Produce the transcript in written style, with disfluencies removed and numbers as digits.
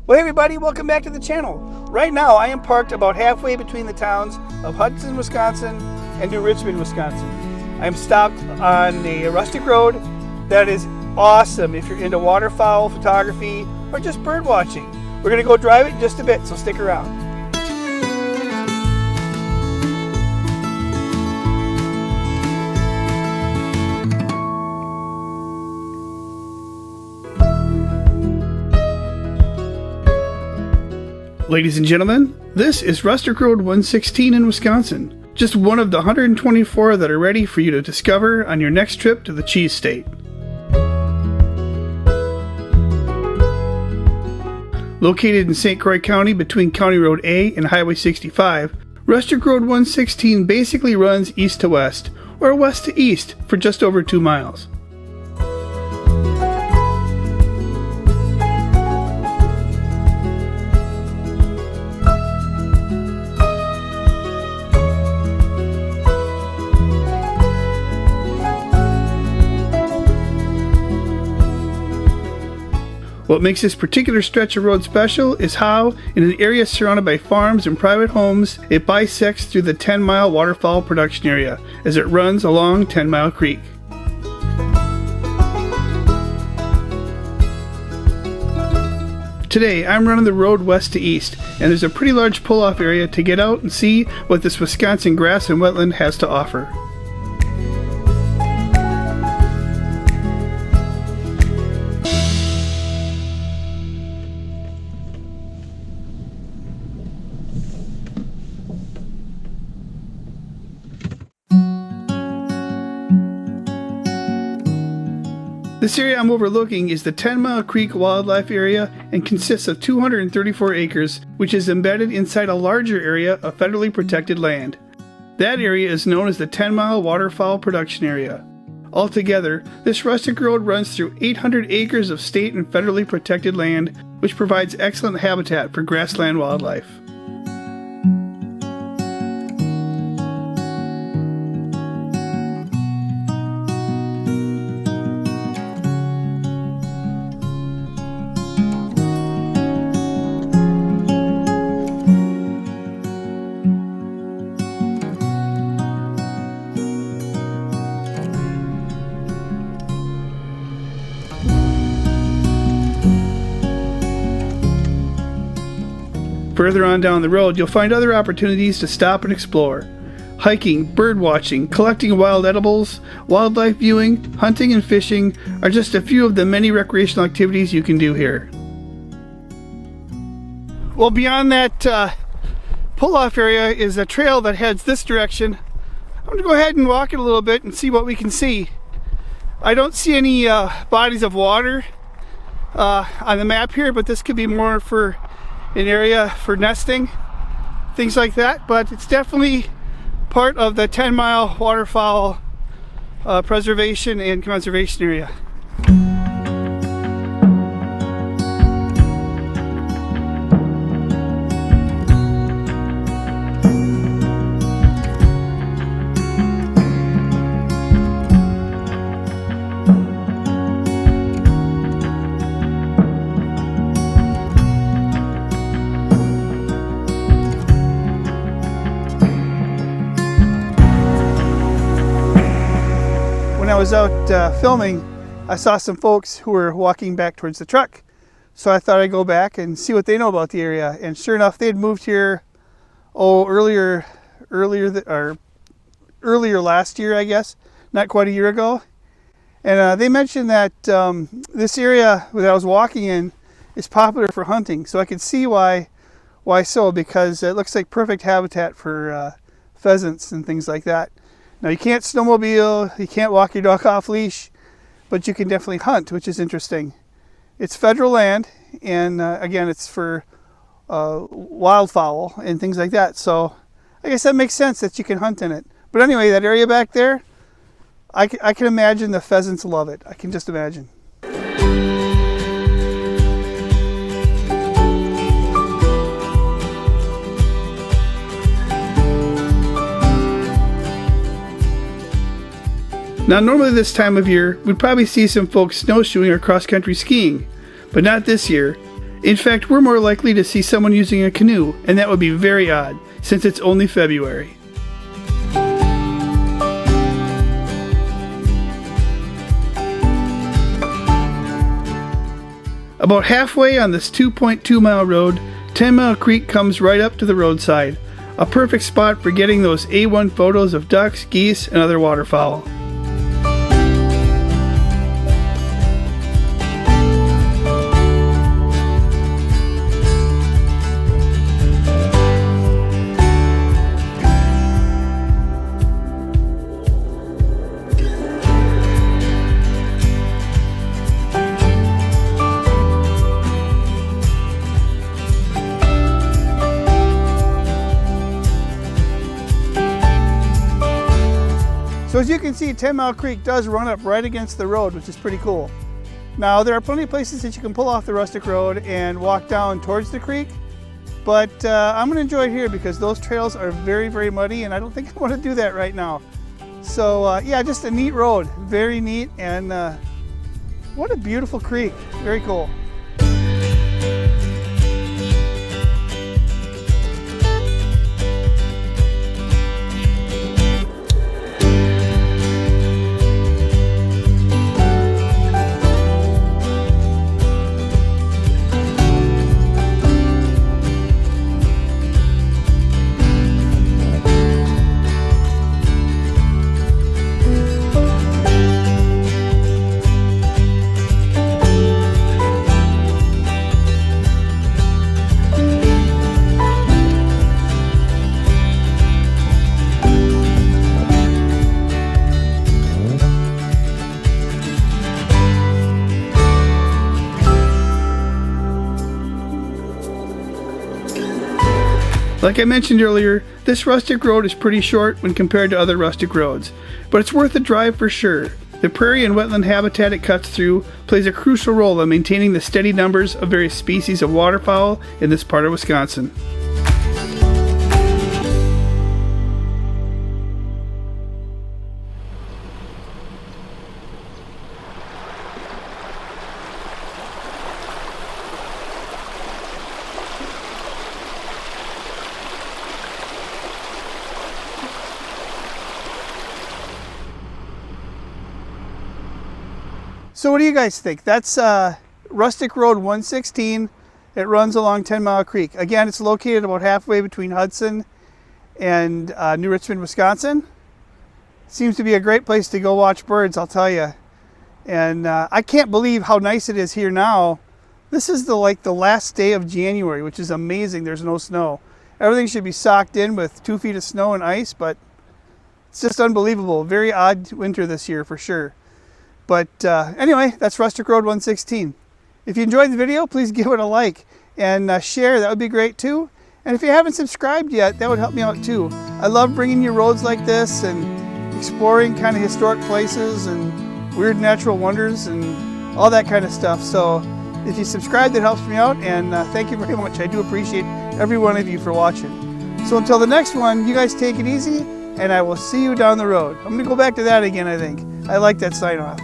Well, hey everybody, welcome back to the channel. Right now I am parked about halfway between the towns of Hudson, Wisconsin and New Richmond, Wisconsin. I'm stopped on a rustic road that is awesome if you're into waterfowl photography or just bird watching. We're going to go drive it in just a bit, so stick around. Ladies and gentlemen, this is Rustic Road 116 in Wisconsin, just one of the 124 that are ready for you to discover on your next trip to the Cheese State. Located in St. Croix County between County Road A and Highway 65, Rustic Road 116 basically runs east to west, or west to east, for just over 2 miles. What makes this particular stretch of road special is how, in an area surrounded by farms and private homes, it bisects through the 10-mile waterfowl production area as it runs along 10 Mile Creek. Today, I'm running the road west to east, and there's a pretty large pull-off area to get out and see what this Wisconsin grass and wetland has to offer. This area I'm overlooking is the 10 Mile Creek Wildlife Area and consists of 234 acres, which is embedded inside a larger area of federally protected land. That area is known as the 10 Mile Waterfowl Production Area. Altogether, this rustic road runs through 800 acres of state and federally protected land, which provides excellent habitat for grassland wildlife. Further on down the road, you'll find other opportunities to stop and explore. Hiking, bird watching, collecting wild edibles, wildlife viewing, hunting and fishing are just a few of the many recreational activities you can do here. Well, beyond that pull-off area is a trail that heads this direction. I'm going to go ahead and walk it a little bit and see what we can see. I don't see any bodies of water on the map here, but this could be more for an area for nesting, things like that, but it's definitely part of the 10 Mile Waterfowl Preservation and Conservation Area. When I was out filming, I saw some folks who were walking back towards the truck, so I thought I'd go back and see what they know about the area. And sure enough, they had moved here earlier last year, I guess, not quite a year ago. And they mentioned that this area that I was walking in is popular for hunting, so I could see why so, because it looks like perfect habitat for pheasants and things like that. Now, you can't snowmobile, you can't walk your dog off leash, but you can definitely hunt, which is interesting. It's federal land, and again, it's for wildfowl and things like that. So I guess that makes sense that you can hunt in it. But anyway, that area back there, I can imagine the pheasants love it. I can just imagine. Now, normally this time of year, we'd probably see some folks snowshoeing or cross-country skiing, but not this year. In fact, we're more likely to see someone using a canoe, and that would be very odd, since it's only February. About halfway on this 2.2 mile road, 10 Mile Creek comes right up to the roadside. A perfect spot for getting those A1 photos of ducks, geese, and other waterfowl. So as you can see, 10 Mile Creek does run up right against the road, which is pretty cool. Now there are plenty of places that you can pull off the Rustic Road and walk down towards the creek, but I'm going to enjoy it here because those trails are very, very muddy and I don't think I want to do that right now. So yeah, just a neat road, very neat, and what a beautiful creek, very cool. Like I mentioned earlier, this rustic road is pretty short when compared to other rustic roads, but it's worth a drive for sure. The prairie and wetland habitat it cuts through plays a crucial role in maintaining the steady numbers of various species of waterfowl in this part of Wisconsin. So what do you guys think? That's Rustic Road 116. It runs along 10 Mile Creek. Again, it's located about halfway between Hudson and New Richmond, Wisconsin. Seems to be a great place to go watch birds, I'll tell you. And I can't believe how nice it is here now. This is the last day of January, which is amazing. There's no snow. Everything should be socked in with 2 feet of snow and ice, but it's just unbelievable. Very odd winter this year for sure. But anyway, that's Rustic Road 116. If you enjoyed the video, please give it a like and share. That would be great too. And if you haven't subscribed yet, that would help me out too. I love bringing you roads like this and exploring kind of historic places and weird natural wonders and all that kind of stuff. So if you subscribe, that helps me out. And thank you very much. I do appreciate every one of you for watching. So until the next one, you guys take it easy and I will see you down the road. I'm going to go back to that again, I think. I like that sign off.